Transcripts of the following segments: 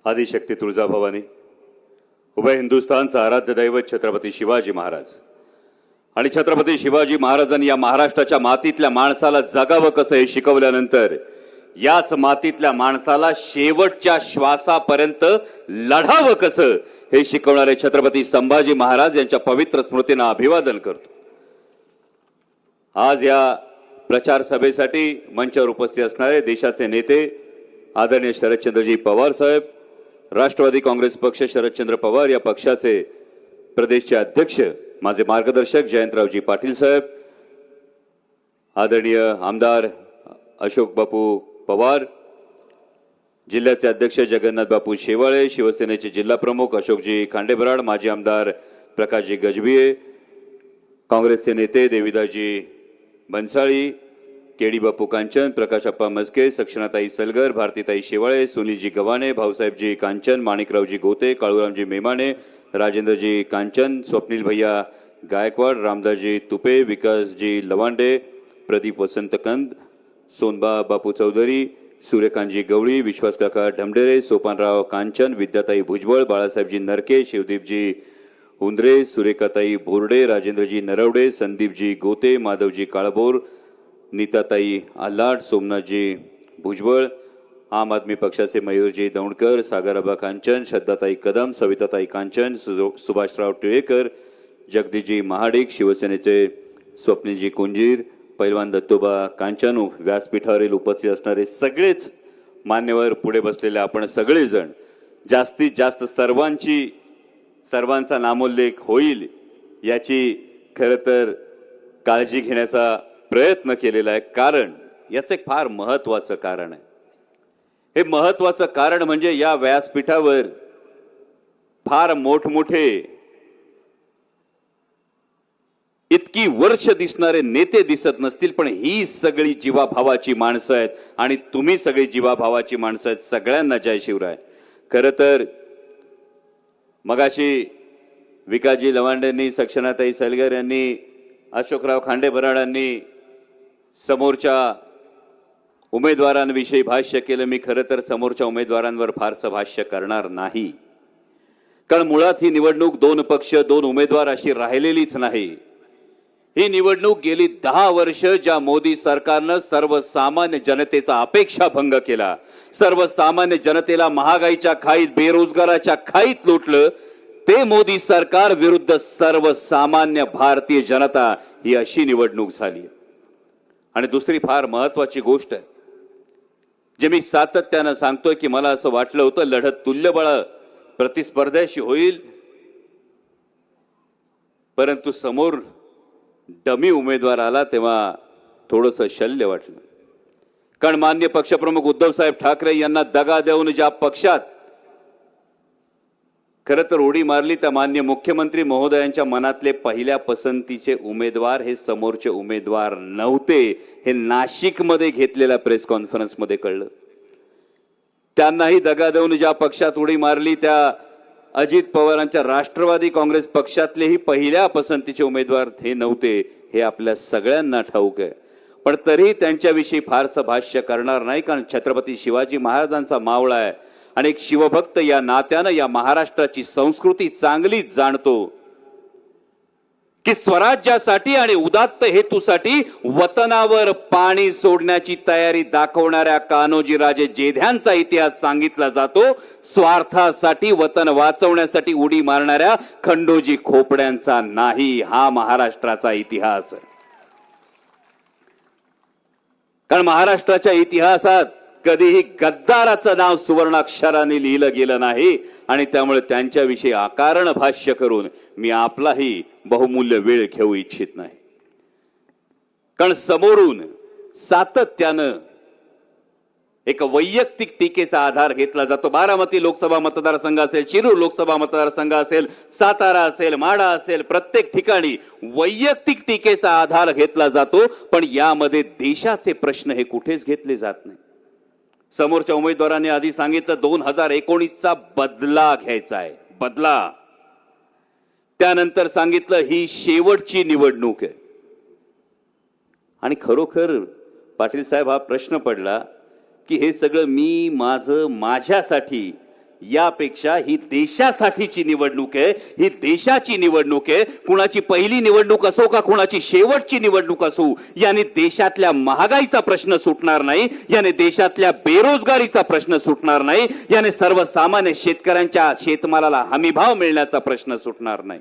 आदिशक्ती तुळजाभवानी, उभय हिंदुस्थानचा आराध्य दैवत छत्रपती शिवाजी महाराज आणि छत्रपती शिवाजी महाराजांनी या महाराष्ट्राच्या मातीतल्या माणसाला जगावं कसं हे शिकवल्यानंतर याच मातीतल्या माणसाला शेवटच्या श्वासापर्यंत लढावं कसं हे शिकवणारे छत्रपती संभाजी महाराज यांच्या पवित्र स्मृतींना अभिवादन करतो। आज या प्रचार सभेसाठी मंचावर उपस्थित असणारे देशाचे नेते आदरणीय शरदचंद्रजी पवार साहेब, राष्ट्रवादी काँग्रेस पक्ष शरदचंद्र पवार या पक्षाचे प्रदेशचे अध्यक्ष माझे मार्गदर्शक जयंतरावजी पाटील साहेब, आदरणीय आमदार अशोक बापू पवार, जिल्ह्याचे अध्यक्ष जगन्नाथ बापू शेवाळे, शिवसेनेचे जिल्हा प्रमुख अशोकजी खांडेबराड, माजी आमदार प्रकाशजी गजभिये, काँग्रेसचे नेते देवीदासजी भन्साळी, केडी बापू कांचन, प्रकाशप्पा मस्के, सक्षणाताई सलगर, भारतीताई शेवाळे, सुनीलजी गव्हाणे, भाऊसाहेबजी कांचन, माणिकरावजी गोते, काळूरामजी मेमाणे, राजेंद्रजी कांचन, स्वप्नील भैया गायकवाड, रामदासजी तुपे, विकासजी लवांडे, प्रदीप वसंत कंद, सोनबा बापू चौधरी, सूर्यकांतजी गवळी, विश्वासकाका ढमढेरे, सोपानराव कांचन, विद्याताई भुजबळ, बाळासाहेबजी नरके, शिवदीपजी हुंद्रे, सुरेखाताई बोर्डे, राजेंद्रजी नरवडे, संदीपजी गोते, माधवजी काळभोर, नीताताई आल्हाट, सोमनाथजी भुजबळ, आम आदमी पक्षाचे मयूरजी दौंडकर, सागराबा कांचन, श्रद्धाताई कदम, सविताताई कांचन, सुभाषराव टिळेकर, जगदीशजी महाडिक, शिवसेनेचे स्वप्नीलजी कुंजीर, पैलवान दत्तोबा कांचन, व्यासपीठावरील उपस्थित असणारे सगळेच मान्यवर, पुढे बसलेले आपण सगळेजण, जास्तीत जास्त सर्वांचा नामोल्लेख होईल याची खरं तर काळजी घेण्याचा प्रयत्न केलेला आहे। कारण याचं एक फार महत्वाचं कारण आहे। हे महत्वाचं कारण म्हणजे या व्यासपीठावर फार मोठमोठे इतकी वर्ष दिसणारे नेते दिसत नसतील, पण ही सगळी जीवाभावाची माणसं आहेत आणि तुम्ही सगळी जीवाभावाची माणसं आहेत। सगळ्यांना जय शिवराय। खरं तर मगाशी विकासजी लवांडेंनी, सक्षणाताई सलगर यांनी, अशोकराव खांडेबराडांनी समोरच्या उमेदवारांविषयी भाष्य केलं। मी खरं तर समोरच्या उमेदवारांवर फारसं भाष्य करणार नाही, कारण मुळात ही निवडणूक दोन पक्ष दोन उमेदवार अशी राहिलेलीच नाही। ही निवडणूक गेली 10 वर्ष ज्या मोदी सरकारनं सर्वसामान्य जनतेचा अपेक्षा भंग केला, सर्वसामान्य जनतेला महागाईच्या खाईत, बेरोजगाराच्या खाईत लुटलं, ते मोदी सरकार विरुद्ध सर्वसामान्य भारतीय जनता, ही अशी निवडणूक झाली। आणि दुसरी फार महत्वाची गोष्ट आहे, जे मी सातत्यानं सांगतोय की मला असं वाटलं होतं लढत तुल्यबळ प्रतिस्पर्ध्याशी होईल, परंतु समोर डमी उमेदवार आला तेव्हा थोडंसं शल्य वाटलं। कारण मान्य पक्षप्रमुख उद्धव साहेब ठाकरे यांना दगा देऊन ज्या पक्षात खरं तर उडी मारली, त्या मान्य मुख्यमंत्री महोदयांच्या मनातले पहिल्या पसंतीचे उमेदवार हे समोरचे उमेदवार नव्हते। हे नाशिकमध्ये घेतलेल्या प्रेस कॉन्फरन्समध्ये कळलं। त्यांनाही दगा देऊन ज्या पक्षात उडी मारली, त्या अजित पवारांच्या राष्ट्रवादी काँग्रेस पक्षातलेही पहिल्या पसंतीचे उमेदवार हे नव्हते, हे आपल्या सगळ्यांना ठाऊक आहे। पण तरी त्यांच्याविषयी फारसं भाष्य करणार नाही, कारण छत्रपती शिवाजी महाराजांचा मावळा आहे आणि एक शिवभक्त या नात्यानं या महाराष्ट्राची संस्कृती चांगलीच जाणतो की स्वराज्यासाठी आणि उदात्त हेतूसाठी वतनावर पाणी सोडण्याची तयारी दाखवणाऱ्या कान्होजी राजे जेध्यांचा इतिहास सांगितला जातो, स्वार्थासाठी वतन वाचवण्यासाठी उडी मारणाऱ्या खंडोजी खोपड्यांचा नाही। हा महाराष्ट्राचा इतिहास आहे। कारण महाराष्ट्राच्या इतिहासात कधीही गद्दाराचं नाव सुवर्णाक्षराने लिहिलं गेलं नाही आणि त्यामुळे त्यांच्याविषयी अकारण भाष्य करून मी आपलाही बहुमूल्य वेळ घेऊ इच्छित नाही। कारण समोरून सातत्यानं एक वैयक्तिक टीकेचा आधार घेतला जातो। बारामती लोकसभा मतदारसंघ असेल, शिरूर लोकसभा मतदारसंघ असेल, सातारा असेल, माढा असेल, प्रत्येक ठिकाणी वैयक्तिक टीकेचा आधार घेतला जातो, पण यामध्ये देशाचे प्रश्न हे कुठेच घेतले जात नाही। समोरच्या उमेदवारांनी आधी सांगितलं 2019चा बदला घ्यायचा आहे, बदला। त्यानंतर सांगितलं ही शेवटची निवडणूक आहे। आणि खरोखर पाटील साहेब हा प्रश्न पडला की हे सगळं मी माझ्यासाठी यापेक्षा ही देशासाठीची निवडणूक आहे, ही देशाची निवडणूक आहे. कुणाची पहिली निवडणूक असो का कुणाची शेवटची निवडणूक असो, याने देशातल्या महागाईचा प्रश्न सुटणार नाही, याने देशातल्या बेरोजगारीचा प्रश्न सुटणार नाही, याने सर्वसामान्य शेतकऱ्यांच्या शेतमालाला हमीभाव मिळण्याचा प्रश्न सुटणार नाही.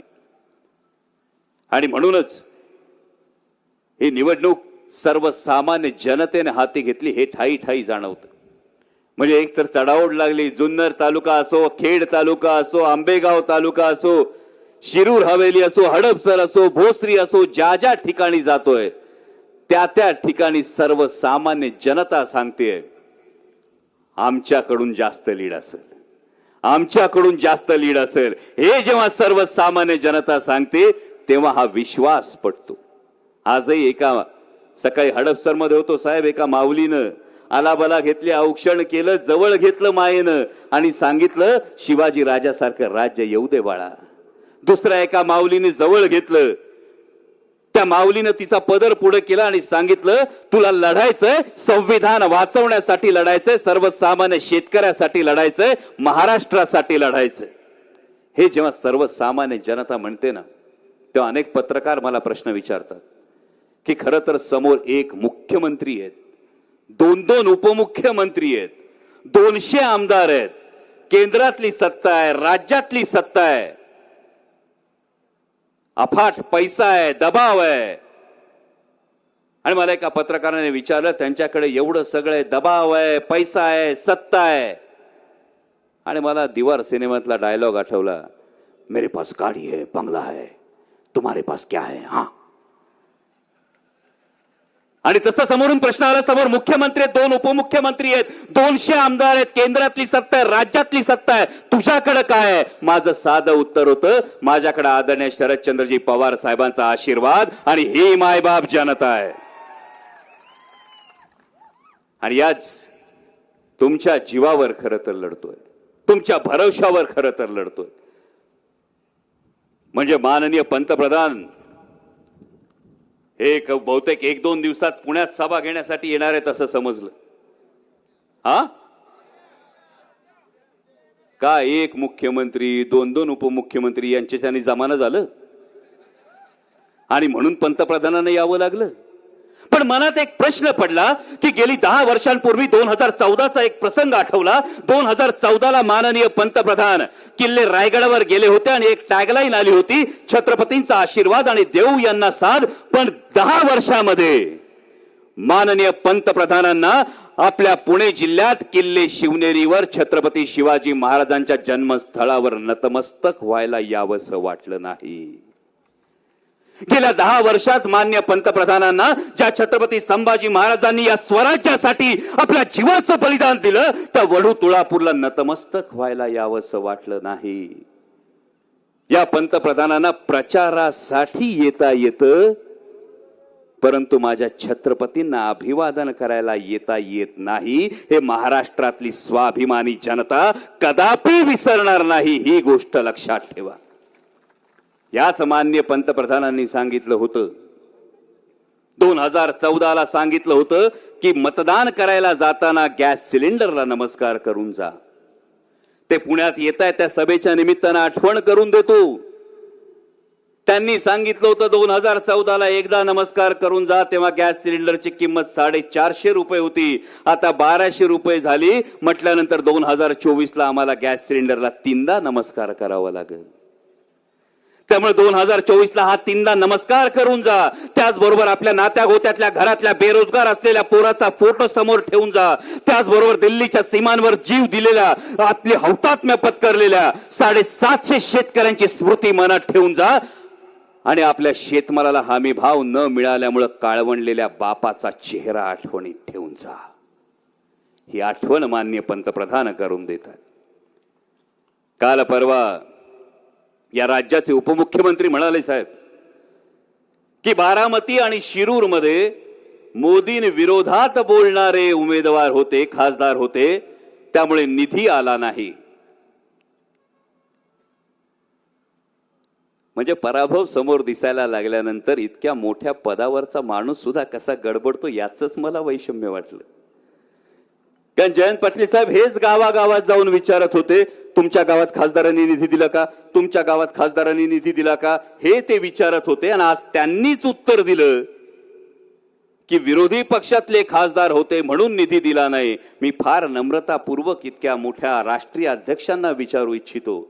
आणि म्हणूनच ही निवडणूक सर्वसामान्य जनतेने हाती घेतली हे ठाई ठाई जाणवतं. म्हणजे एक तर चढाओढ लागली. जुन्नर तालुका असो, खेड तालुका असो, आंबेगाव तालुका असो, शिरूर हवेली असो, हडपसर असो, भोसरी असो, ज्या ज्या ठिकाणी जातोय त्या त्या ठिकाणी सर्वसामान्य जनता सांगतेय आमच्याकडून जास्त लीड असेल, आमच्याकडून जास्त लीड असेल. हे जेव्हा सर्वसामान्य जनता सांगते तेव्हा हा विश्वास पटतो. आजही एका सकाळी हडपसर मध्ये होतो साहेब, एका माऊलीनं आलाबला घेतली, औक्षण केलं, जवळ घेतलं मायेनं आणि सांगितलं शिवाजी राजासारखं राज्य येऊ दे बाळा. दुसऱ्या एका माऊलीने जवळ घेतलं, त्या माऊलीनं तिचा पदर पुढे केला आणि सांगितलं तुला लढायचंय, संविधान वाचवण्यासाठी लढायचंय, सर्वसामान्य शेतकऱ्यासाठी लढायचंय, महाराष्ट्रासाठी लढायचंय. हे जेव्हा सर्वसामान्य जनता म्हणते ना, तेव्हा अनेक पत्रकार मला प्रश्न विचारतात की खरं तर समोर एक मुख्यमंत्री आहेत, दोन दोन उपमुख्यमंत्री आहेत, 200 आमदार आहेत, केंद्रातली सत्ता आहे, राज्यातली सत्ता आहे, अफाट पैसा आहे, दबाव आहे. आणि मला एका पत्रकाराने विचारलं त्यांच्याकडे एवढं सगळं दबाव आहे, पैसा आहे, सत्ता आहे. आणि मला दीवार सिनेमातला डायलॉग आठवला, मेरे पास गाड़ी है, बंगला है, तुम्हारे पास क्या है? हाँ. आणि तसं समोरून प्रश्न आला, समोर मुख्यमंत्री आहेत, 2 उपमुख्यमंत्री आहेत, 200 आमदार आहेत, केंद्रातली सत्ता आहे, राज्यातली सत्ता आहे, तुझ्याकडे काय आहे? माझं साधं उत्तर होतं, माझ्याकडे आदरणीय शरदचंद्रजी पवार साहेबांचा आशीर्वाद आणि ही मायबाप जनता आहे. आणि याच तुमच्या जीवावर खरं तर लढतोय, तुमच्या भरवशावर खरं तर लढतोय. म्हणजे माननीय पंतप्रधान हे बहुतेक 1-2 दिवसात पुण्यात सभा घेण्यासाठी येणार आहेत असं समजलं. हा का एक मुख्यमंत्री 2-2 उपमुख्यमंत्री यांच्याच्याने जमाना झालं आणि म्हणून पंतप्रधानांना यावं लागलं. पण मनात एक प्रश्न पडला की गेली 10 वर्षांपूर्वी 2014चा एक प्रसंग आठवला. 2014ला माननीय पंतप्रधान किल्ले रायगडावर गेले होते आणि एक टॅगलाईन आली होती, छत्रपतींचा आशीर्वाद आणि देव यांना साथ. पण 10 वर्षामध्ये माननीय पंतप्रधानांना आपल्या पुणे जिल्ह्यात किल्ले शिवनेरीवर छत्रपती शिवाजी महाराजांच्या जन्मस्थळावर नतमस्तक व्हायला यावंसं वाटलं नाही. गेल्या 10 वर्षात मान्य पंतप्रधानांना ज्या छत्रपती संभाजी महाराजांनी या स्वराज्यासाठी आपल्या जीवाचं बलिदान दिलं, त्या वढू तुळापूरला नतमस्तक व्हायला यावंसं वाटलं नाही. या पंतप्रधानांना प्रचारासाठी येता येतं, परंतु माझ्या छत्रपतींना अभिवादन करायला येता येत नाही. हे महाराष्ट्रातली स्वाभिमानी जनता कदापि विसरणार नाही, ही गोष्ट लक्षात ठेवा. याच मान्य पंतप्रधानांनी सांगितलं होतं, 2014ला सांगितलं होतं की मतदान करायला जाताना गॅस सिलेंडरला नमस्कार करून जा. ते पुण्यात येत आहे त्या सभेच्या निमित्तानं आठवण करून देतो. त्यांनी सांगितलं होतं 2014ला एकदा नमस्कार करून जा, तेव्हा गॅस सिलेंडरची किंमत 450 रुपये होती, आता 1200 रुपये झाली. म्हटल्यानंतर 2024ला आम्हाला गॅस सिलेंडरला 3दा नमस्कार करावा लागेल. त्यामुळे 2024ला हा 3दा नमस्कार करून जा. त्याचबरोबर आपल्या नात्या गोत्यातल्या घरातल्या बेरोजगार असलेल्या पोराचा फोटो समोर ठेवून जा. त्याचबरोबर दिल्लीच्या सीमांवर जीव दिलेल्या, आपली हौतात्म्य पत्करलेल्या 750 शेतकऱ्यांची स्मृती मनात ठेवून जा. आणि आपल्या शेतमालाला हमी भाव न मिळाल्यामुळे काळवणलेल्या बापाचा चेहरा आठवणीत ठेवून जा. ही आठवण माननीय पंतप्रधान करून देतात. काल परवा या राज्याचे उपमुख्यमंत्री म्हणाले साहेब की बारामती आणि शिरूर मध्ये मोदीं विरोधात बोलणारे उमेदवार होते, खासदार होते, त्यामुळे निधी आला नाही. म्हणजे पराभव समोर दिसायला लागल्यानंतर इतक्या मोठ्या पदावरचा माणूस सुद्धा कसा गडबडतो याचंच मला वैषम्य वाटलं. कारण जयंत पाटील साहेब हेच गावागावात जाऊन विचारत होते, तुमच्या गावात खासदारांनी निधी दिला का, तुमच्या गावात खासदारांनी निधी दिला का, हे ते विचारत होते. आणि आज त्यांनीच उत्तर दिलं की विरोधी पक्षातले खासदार होते म्हणून निधी दिला नाही. मी फार नम्रतापूर्वक इतक्या मोठ्या राष्ट्रीय अध्यक्षांना विचारू इच्छितो,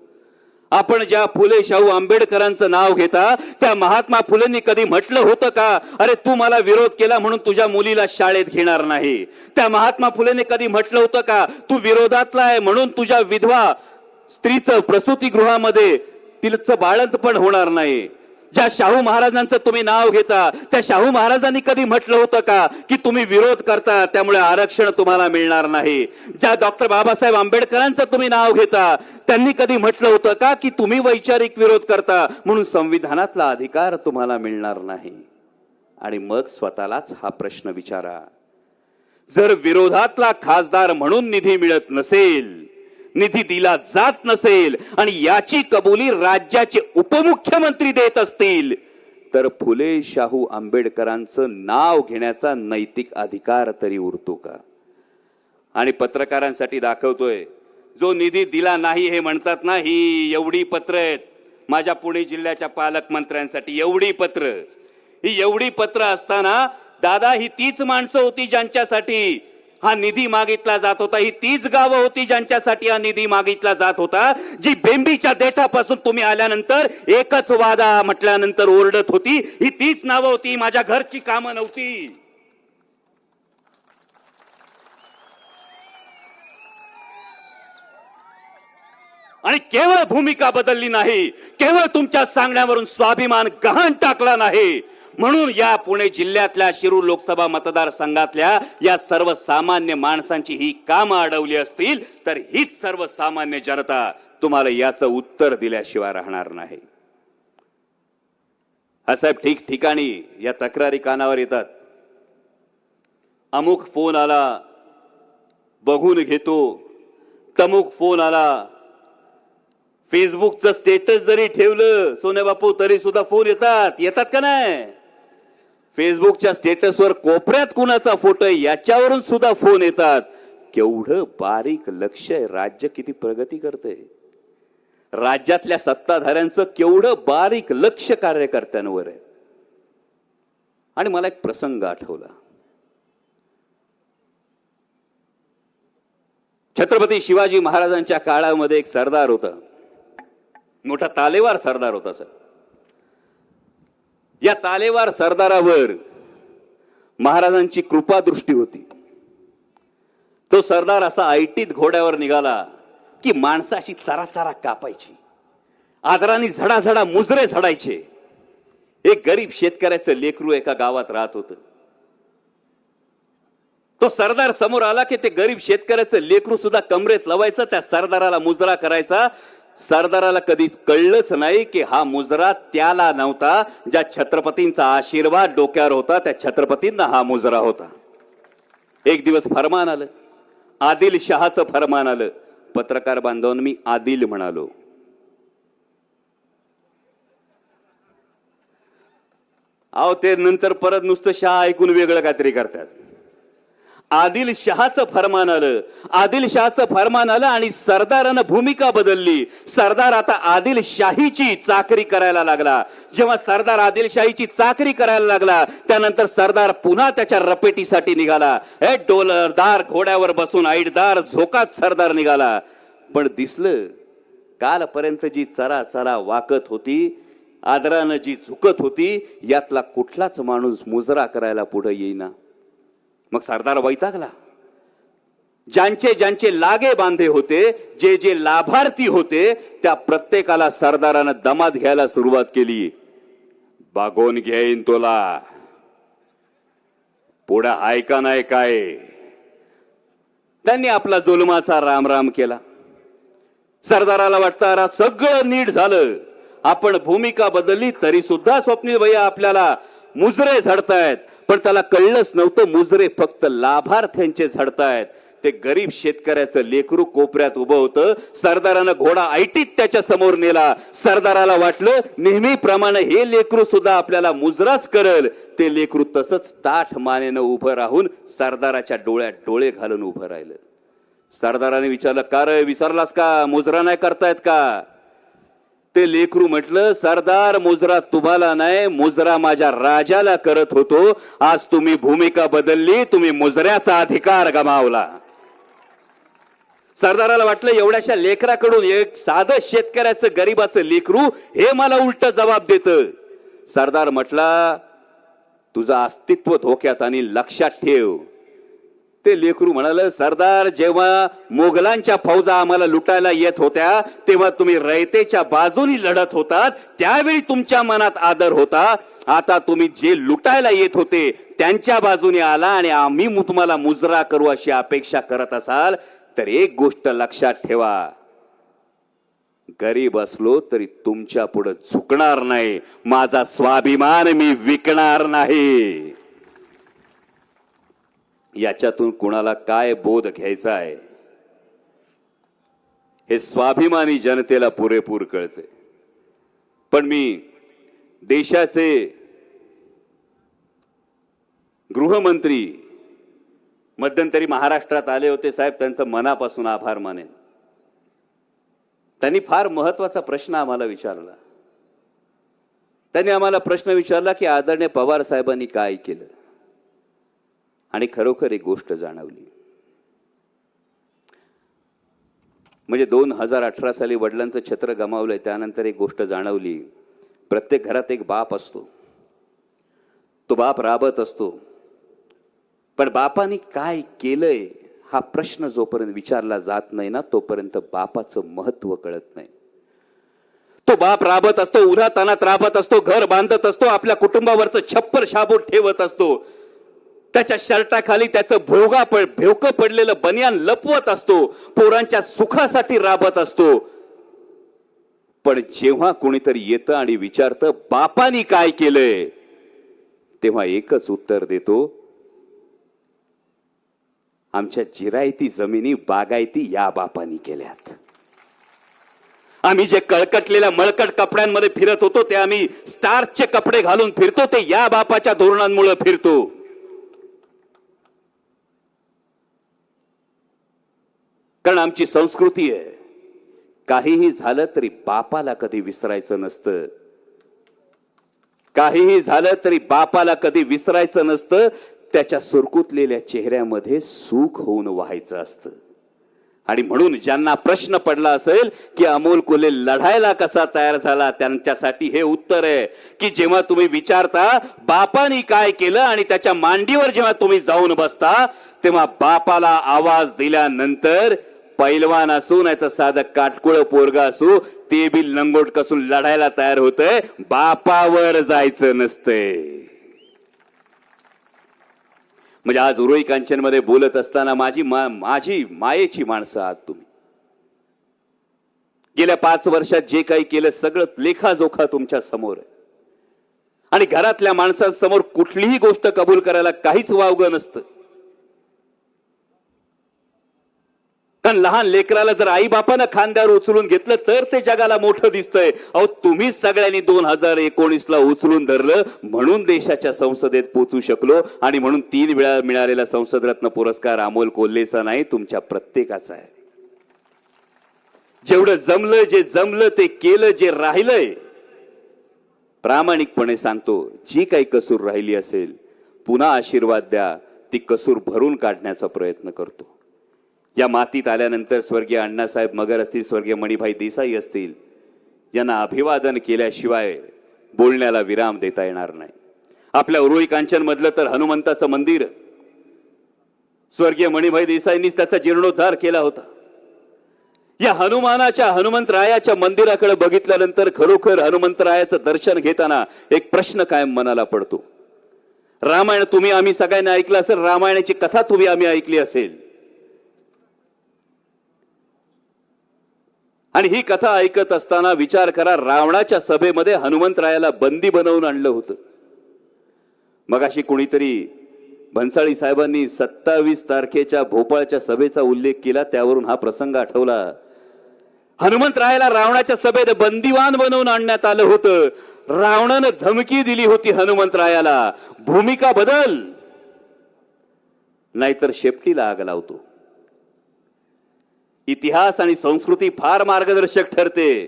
आपण ज्या फुले शाहू आंबेडकरांचं नाव घेता त्या महात्मा फुलेंनी कधी म्हटलं होतं का, अरे तू मला विरोध केला म्हणून तुझ्या मुलीला शाळेत घेणार नाही? त्या महात्मा फुलेने कधी म्हटलं होतं का, तू विरोधातला आहे म्हणून तुझ्या विधवा स्त्रीचं प्रसूतीगृहामध्ये तिचं बाळंतपण होणार नाही? ज्या शाहू महाराजांचं तुम्ही नाव घेता त्या शाहू महाराजांनी कधी म्हटलं होतं का की तुम्ही विरोध करता त्यामुळे आरक्षण तुम्हाला मिळणार नाही? ज्या डॉक्टर बाबासाहेब आंबेडकरांचं तुम्ही नाव घेता त्यांनी कधी म्हटलं होतं का की तुम्ही वैचारिक विरोध करता म्हणून संविधानातला अधिकार तुम्हाला मिळणार नाही? आणि मग स्वतःलाच हा प्रश्न विचारा, जर विरोधातला खासदार म्हणून निधी मिळत नसेल, निधी दिला जात नसेल आणि याची कबुली राज्याचे उपमुख्यमंत्री देत असतील, तर फुले शाहू आंबेडकरांचं नाव घेण्याचा नैतिक अधिकार तरी उरतो का? आणि पत्रकारांसाठी दाखवतोय, जो निधी दिला नाही हे म्हणतात ना, ही एवढी पत्र आहेत माझ्या पुणे जिल्ह्याच्या पालकमंत्र्यांसाठी, एवढी पत्र, ही एवढी पत्र असताना दादा ही तीच माणसं होती ज्यांच्यासाठी हा निधी मागितला जात होता, ही तीच गावं होती ज्यांच्यासाठी हा निधी मागितला जात होता, जी बेंबीच्या देठापासून तुम्ही आल्यानंतर एकच वादा म्हटल्यानंतर ओरडत होती, ही तीच नावं होती, माझ्या घरची कामं नव्हती. आणि केवळ भूमिका बदलली नाही, केवळ तुमच्या सांगण्यावरून स्वाभिमान गहाण टाकला नाही, म्हणून या पुणे जिल्ह्यातल्या शिरूर लोकसभा मतदारसंघातल्या या सर्वसामान्य माणसांची ही कामं अडवली असतील तर हीच सर्वसामान्य जनता तुम्हाला याचं उत्तर दिल्याशिवाय राहणार नाही. हा साहेब, ठिकठिकाणी या तक्रारी कानावर येतात, अमुक फोन आला बघून घेतो, तमुक फोन आला, फेसबुकचं स्टेटस जरी ठेवलं सोने बापू तरी सुद्धा फोन येतात का नाही? फेसबुकच्या स्टेटसवर कोपऱ्यात कुणाचा फोटो आहे याच्यावरून सुद्धा फोन येतात. केवढं बारीक लक्ष आहे, राज्य किती प्रगती करते, राज्यातल्या सत्ताधाऱ्यांचं केवढं बारीक लक्ष कार्यकर्त्यांवर आहे. आणि मला एक प्रसंग आठवला, छत्रपती शिवाजी महाराजांच्या काळामध्ये एक सरदार होता, मोठा तालेवार सरदार होता सर. या तालेवार सरदारावर महाराजांची कृपा दृष्टी होती. तो सरदार असा ऐटीत घोड्यावर निघाला की माणसाची चराचरा कापायची, आदराने झडाझडा मुजरे झडायचे. एक गरीब शेतकऱ्याचं लेकरू एका गावात राहत होतं. तो सरदार समोर आला की ते गरीब शेतकऱ्याचं लेकरू सुद्धा कमरेत लवायचं, त्या सरदाराला मुजरा करायचा. सरदाराला कधीच कळलंच नाही की हा मुजरा त्याला नव्हता, ज्या छत्रपतींचा आशीर्वाद डोक्यावर होता त्या छत्रपतींना हा मुजरा होता. एक दिवस फरमान आलं, आदिल शहाचं फरमान आलं. पत्रकार बांधवांनी मी आदिल म्हणालो. अहो ते नंतर परत नुसतं शहा ऐकून वेगळं काहीतरी करतात. आदिल शहाचं फरमान आलं, आदिल शहाचं फरमान आलं आणि सरदारानं भूमिका बदलली. सरदार आता आदिलशाहीची चाकरी करायला लागला. जेव्हा सरदार आदिलशाहीची चाकरी करायला लागला त्यानंतर सरदार पुन्हा त्याच्या रपेटीसाठी निघाला. डोलरदार घोड्यावर बसून ऐटदार झोकात सरदार निघाला. पण दिसलं कालपर्यंत जी चरा वाकत होती, आदरानं जी झुकत होती, यातला कुठलाच माणूस मुजरा करायला पुढे येईना. मग सरदार वैतागला. ज्यांचे ज्यांचे लागे बांधे होते, जे जे लाभार्थी होते, त्या प्रत्येकाला सरदारानं दमात घ्यायला सुरुवात केली. बागोन घेईन तुला, पुढे ऐका नाही काय. त्यांनी आपला जुलमाचा राम केला. सरदाराला वाटतं सगळं नीट झालं, आपण भूमिका बदलली तरी सुद्धा स्वप्नील भैया आपल्याला मुजरे झडतायत. पण त्याला कळलंच नव्हतं मुजरे फक्त लाभार्थ्यांचे झडतायत. ते गरीब शेतकऱ्याचं लेकरू कोपऱ्यात उभं होतं. सरदारानं घोडा ऐटीत त्याच्या समोर नेला. सरदाराला वाटलं नेहमीप्रमाणे हे लेकरू सुद्धा आपल्याला मुजराच करेल. ते लेकरू तसंच ताठ मानेनं उभं राहून सरदाराच्या डोळ्यात डोळे घालून उभं राहिलं. सरदाराने विचारलं, का रे विसरलास का, मुजरा नाही करतायत का? ते लेकरू म्हटलं, सरदार मुजरा तुम्हाला नाही, मुजरा माझ्या राजाला करत होतो. आज तुम्ही भूमिका बदलली, तुम्ही मुजऱ्याचा अधिकार गमावला. सरदाराला वाटलं एवढ्याशा लेकराकडून एक साधं शेतकऱ्याचं गरीबाचं लेकरू हे मला उलट जबाब देत. सरदार म्हटला, तुझं अस्तित्व धोक्यात आणि लक्षात ठेव. ते लेकरू म्हणाल, सरदार जेव्हा मोगलांच्या फौजा आम्हाला लुटायला येत होत्या तेव्हा तुम्ही रयतेच्या बाजूनी लढत होतात, त्यावेळी तुमच्या मनात आदर होता. आता तुम्ही जे लुटायला येत होते त्यांच्या बाजूने आला आणि आम्ही तुम्हाला मुजरा करू अशी अपेक्षा करत असाल तर एक गोष्ट लक्षात ठेवा, गरीब असलो तरी तुमच्या पुढे झुकणार नाही. माझा स्वाभिमान मी विकणार नाही. याच्यातून कुणाला काय बोध घ्यायचा आहे हे स्वाभिमानी जनतेला पुरेपूर कळते. पण मी देशाचे गृहमंत्री मध्यंतरी महाराष्ट्रात आले होते साहेब, त्यांचं मनापासून आभार मानेन. त्यांनी फार महत्वाचा प्रश्न आम्हाला विचारला. त्यांनी आम्हाला प्रश्न विचारला की आदरणीय पवार साहेबांनी काय केलं, आणि खरोखर एक गोष्ट जाणवली. म्हणजे 2018 साली वडिलांचं छत्र गमावलंय त्यानंतर एक गोष्ट जाणवली, प्रत्येक घरात एक बाप असतो, तो बाप राबत असतो, पण बापाने काय केलंय हा प्रश्न जोपर्यंत विचारला जात नाही ना तोपर्यंत बापाचं महत्व कळत नाही. तो बाप राबत असतो, उन्हातानात राबत असतो, घर बांधत असतो, आपल्या कुटुंबावरचं छप्पर शाबूत ठेवत असतो, त्याच्या शर्टाखाली त्याचं भोवकं पडलेलं बनियान लपवत असतो, पोरांच्या सुखासाठी राबत असतो. पण जेव्हा कोणीतरी येतं आणि विचारतं बापानी काय केलंय, तेव्हा एकच उत्तर देतो, आमच्या जिरायती जमिनी बागायती या बापानी केल्यात. आम्ही जे कळकटलेल्या मळकट कपड्यांमध्ये फिरत होतो ते आम्ही स्टार्चचे कपडे घालून फिरतो, ते या बापाच्या धोरणांमुळे फिरतो. कारण आमची संस्कृती आहे, काहीही झालं तरी बापाला कधी विसरायचं नसतं. काहीही झालं तरी बापाला कधी विसरायचं नसतं. त्याच्या सुरकुतलेल्या चेहऱ्यामध्ये सुख होऊन व्हायचं असतं. आणि म्हणून ज्यांना प्रश्न पडला असेल की अमोल कोल्हे लढायला कसा तयार झाला, त्यांच्यासाठी हे उत्तर आहे की जेव्हा तुम्ही विचारता बापानी काय केलं आणि त्याच्या मांडीवर जेव्हा तुम्ही जाऊन बसता तेव्हा बापाला आवाज दिल्यानंतर पैलवान असू नाही तर साधं काटकुळ पोरगा असू ते बी लंगोट कसून लढायला तयार होतंय, बापावर जायचं नसतंय. म्हणजे आज उरुई कांचन मध्ये बोलत असताना माझी मायेची माणसं आहात तुम्ही. गेल्या 5 वर्षात जे काही केलं सगळं लेखाजोखा तुमच्या समोर आहे. आणि घरातल्या माणसांसमोर कुठलीही गोष्ट कबूल करायला काहीच वावगं नसतं. कारण लहान लेकराला जर आई बापानं खांद्यावर उचलून घेतलं तर ते जगाला मोठं दिसतंय. अहो तुम्ही सगळ्यांनी 2019ला उचलून धरलं म्हणून देशाच्या संसदेत पोहोचू शकलो. आणि म्हणून 3 वेळा मिळालेला संसदरत्न पुरस्कार अमोल कोल्हेचा नाही, तुमच्या प्रत्येकाचा आहे. जेवढं जमलं, जे जमलं ते केलं, जे राहिलंय प्रामाणिकपणे सांगतो, जी काही कसूर राहिली असेल पुन्हा आशीर्वाद द्या, ती कसूर भरून काढण्याचा प्रयत्न करतो. या मातीत आल्यानंतर स्वर्गीय अण्णासाहेब मगर असतील, स्वर्गीय मणिभाई देसाई असतील, यांना अभिवादन केल्याशिवाय बोलण्याला विराम देता येणार नाही. आपल्या उरुई कांचन मधलं तर हनुमंताचं मंदिर स्वर्गीय मणिभाई देसाईंनीच त्याचा जीर्णोद्धार केला होता. या हनुमंतरायाच्या मंदिराकडे बघितल्यानंतर खरोखर हनुमंतरायाचं दर्शन घेताना एक प्रश्न कायम मनाला पडतो. रामायण तुम्ही आम्ही सगळ्यांनी ऐकलं असेल, रामायणाची कथा तुम्ही आम्ही ऐकली असेल. आणि ही कथा ऐकत असताना विचार करा, रावणाच्या सभेमध्ये हनुमंतरायाला बंदी बनवून आणलं होतं. मगाशी कोणीतरी भन्साळी साहेबांनी 27 तारखेच्या भोपाळच्या सभेचा उल्लेख केला, त्यावरून हा प्रसंग आठवला. हनुमंतरायाला रावणाच्या सभेत बंदिवान बनवून आणण्यात आलं होतं. रावणानं धमकी दिली होती हनुमंतरायाला, भूमिका बदल नाहीतर शेपटीला आग लावतो. इतिहास आणि संस्कृती फार मार्गदर्शक ठरते.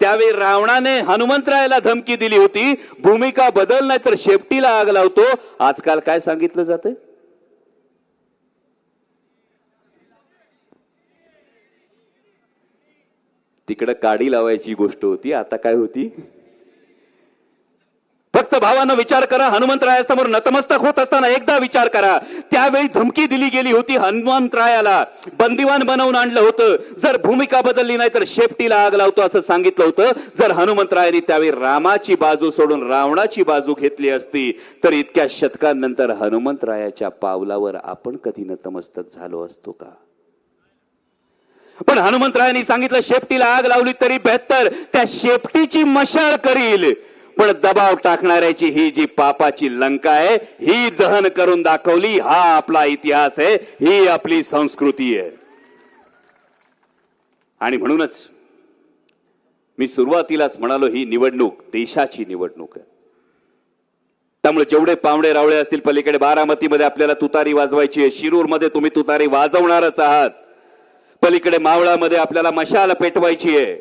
त्यावेळी रावणाने हनुमंतरायाला धमकी दिली होती, भूमिका बदल नाही तर शेपटीला आग लावतो. आजकाल काय सांगितलं जातं? तिकडे काडी लावायची गोष्ट होती, आता काय होती? फक्त भावांना विचार करा. हनुमंतरायासमोर नतमस्तक होत असताना एकदा विचार करा, त्यावेळी धमकी दिली गेली होती. हनुमंतरायाला बंदिवान बनवून आणलं होतं. जर भूमिका बदलली नाही तर शेपटीला आग लावतो असं सांगितलं होतं. जर हनुमंतरायांनी त्यावेळी रामाची बाजू सोडून रावणाची बाजू घेतली असती तर इतक्या शतकांनंतर हनुमंतरायाच्या पावलावर आपण कधी नतमस्तक झालो असतो का? पण हनुमंतरायांनी सांगितलं शेपटीला आग लावली तरी बेहतर, त्या शेपटीची मशाल करील. पण दबाव टाकणाऱ्याची ही जी पापाची लंका आहे ही दहन करून दाखवली. हा आपला इतिहास आहे, ही आपली संस्कृती आहे. आणि म्हणूनच मी सुरुवातीलाच म्हणालो, ही निवडणूक देशाची निवडणूक आहे. त्यामुळे जेवढे पावणे रावळे असतील पलीकडे बारामतीमध्ये आपल्याला तुतारी वाजवायची आहे, शिरूरमध्ये तुम्ही तुतारी वाजवणारच आहात, पलीकडे मावळामध्ये आपल्याला मशाल पेटवायची आहे,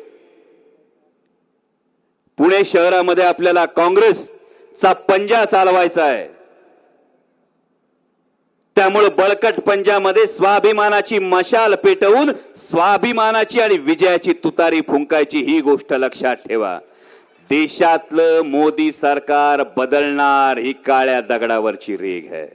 पुणे शहरामध्ये आपल्याला काँग्रेसचा पंजा चालवायचा आहे. त्यामुळे बळकट पंजामध्ये स्वाभिमानाची मशाल पेटवून स्वाभिमानाची आणि विजयाची तुतारी फुंकायची, ही गोष्ट लक्षात ठेवा. देशातलं मोदी सरकार बदलणार ही काळ्या दगडावरची रेघ आहे.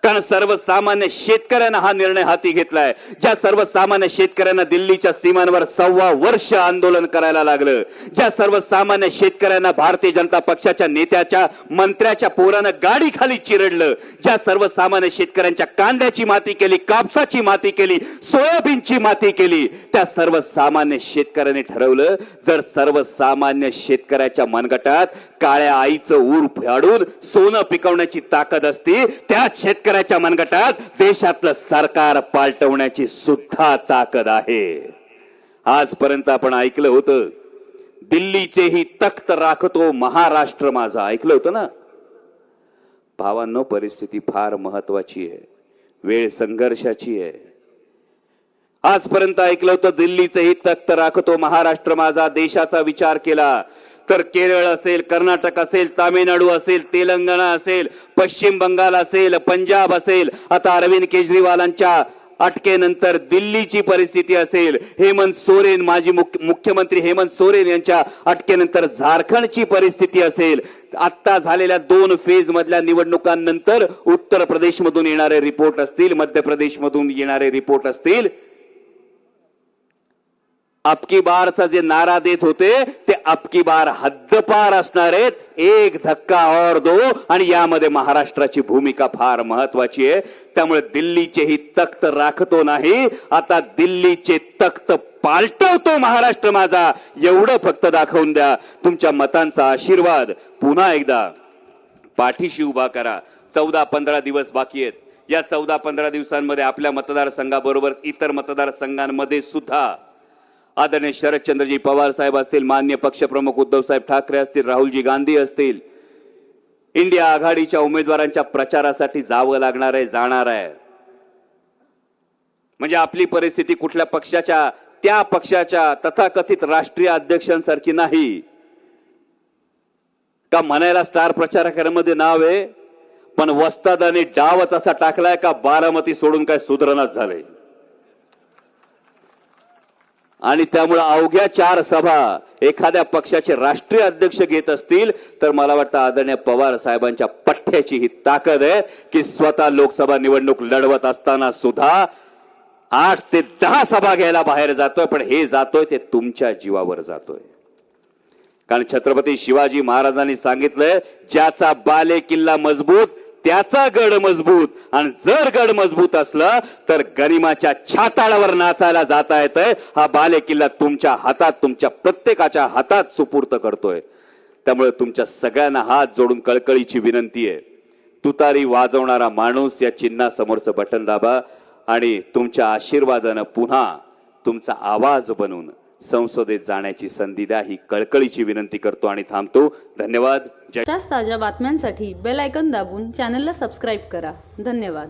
कारण सर्वसामान्य शेतकऱ्यांना हा निर्णय हाती घेतलाय. ज्या सर्वसामान्य शेतकऱ्यांना दिल्लीच्या सीमांवर 1.25 वर्ष आंदोलन करायला लागलं, ज्या सर्वसामान्य शेतकऱ्यांना भारतीय जनता पक्षाच्या नेत्याच्या मंत्र्याच्या पोरानं गाडी खाली चिरडलं, ज्या सर्वसामान्य शेतकऱ्यांच्या कांद्याची माती केली, कापसाची माती केली, सोयाबीनची माती केली, त्या सर्वसामान्य शेतकऱ्यांनी ठरवलं, जर सर्वसामान्य शेतकऱ्याच्या मनगटात काळ्या आईचं ऊर फाडून सोनं पिकवण्याची ताकद असती, त्याच शेतकऱ्याच्या मनगटात देशातलं सरकार पालटवण्याची सुद्धा ताकद आहे. आजपर्यंत आपण ऐकलं होतं, दिल्लीचेही तख्त राखतो महाराष्ट्र माझा, ऐकलं होतं ना? भावांनो, परिस्थिती फार महत्वाची आहे, वेळ संघर्षाची आहे. आजपर्यंत ऐकलं होतं, दिल्लीचेही तख्त राखतो महाराष्ट्र माझा. देशाचा विचार केला तर केरळ असेल, कर्नाटक असेल, तामिळनाडू असेल, तेलंगणा असेल, पश्चिम बंगाल असेल, पंजाब असेल, आता अरविंद केजरीवालांच्या अटकेनंतर दिल्लीची परिस्थिती असेल, हेमंत सोरेन माजी मुख्यमंत्री हेमंत सोरेन यांच्या अटकेनंतर झारखंडची परिस्थिती असेल, आता झालेल्या 2 फेज मधल्या निवडणुकांनंतर उत्तर प्रदेश मधून येणारे रिपोर्ट असतील, मध्य प्रदेश मधून येणारे रिपोर्ट असतील, अबकी बारचा जे नारा देत होते ते अबकी बार हद्दपार असणार आहेत. एक धक्का और दो, आणि यामध्ये महाराष्ट्राची भूमिका फार महत्वाची आहे. त्यामुळे दिल्लीचेही तख्त राखतो नाही, आता दिल्लीचे तख्त पालटवतो महाराष्ट्र माझा, एवढं फक्त दाखवून द्या. तुमच्या मतांचा आशीर्वाद पुन्हा एकदा पाठीशी उभा करा. 14-15 दिवस बाकी आहेत. या 14-15 दिवसांमध्ये आपल्या मतदारसंघाबरोबर इतर मतदारसंघांमध्ये सुद्धा आदरणीय शरदचंद्रजी पवार साहेब असतील, माननीय पक्षप्रमुख उद्धव साहेब ठाकरे असतील, राहुलजी गांधी असतील, इंडिया आघाडीच्या उमेदवारांच्या प्रचारासाठी जावं लागणार आहे, जाणार आहे. म्हणजे आपली परिस्थिती कुठल्या पक्षाच्या, त्या पक्षाच्या तथाकथित राष्ट्रीय अध्यक्षांसारखी नाही. का म्हणायला स्टार प्रचारकांमध्ये नाव आहे, पण वस्ताद आणि डावच असा टाकलाय का बारामती सोडून काय सुधारणाच झाले. आणि त्यामुळे अवघ्या 4 सभा एखाद्या पक्षाचे राष्ट्रीय अध्यक्ष घेत असतील तर मला वाटतं आदरणीय पवार साहेबांच्या पठ्ठ्याची ही ताकद आहे की स्वतः लोकसभा निवडणूक लढवत असताना सुद्धा 8 ते 10 सभा घ्यायला बाहेर जातोय. पण हे जातोय ते तुमच्या जीवावर जातोय. कारण छत्रपती शिवाजी महाराजांनी सांगितलंय, ज्याचा बाले किल्ला मजबूत त्याचा गड मजबूत, आणि जर गड मजबूत असला तर गरिमाच्या छाताळावर नाचायला जाता येतंय. हा बाले किल्ला तुमच्या हातात, तुमच्या प्रत्येकाच्या हातात सुपूर्त करतोय. त्यामुळे तुमच्या सगळ्यांना हात जोडून कळकळीची विनंती आहे, तुतारी वाजवणारा माणूस या चिन्हासमोरचं बटन दाबा आणि तुमच्या आशीर्वादानं पुन्हा तुमचा आवाज बनून संसदेत जाण्याची संधी द्या, ही कळकळीची विनंती करतो आणि थांबतो. धन्यवाद. ताज्या बातम्यांसाठी बेल आयकॉन दाबून चॅनलला सबस्क्राईब करा. धन्यवाद.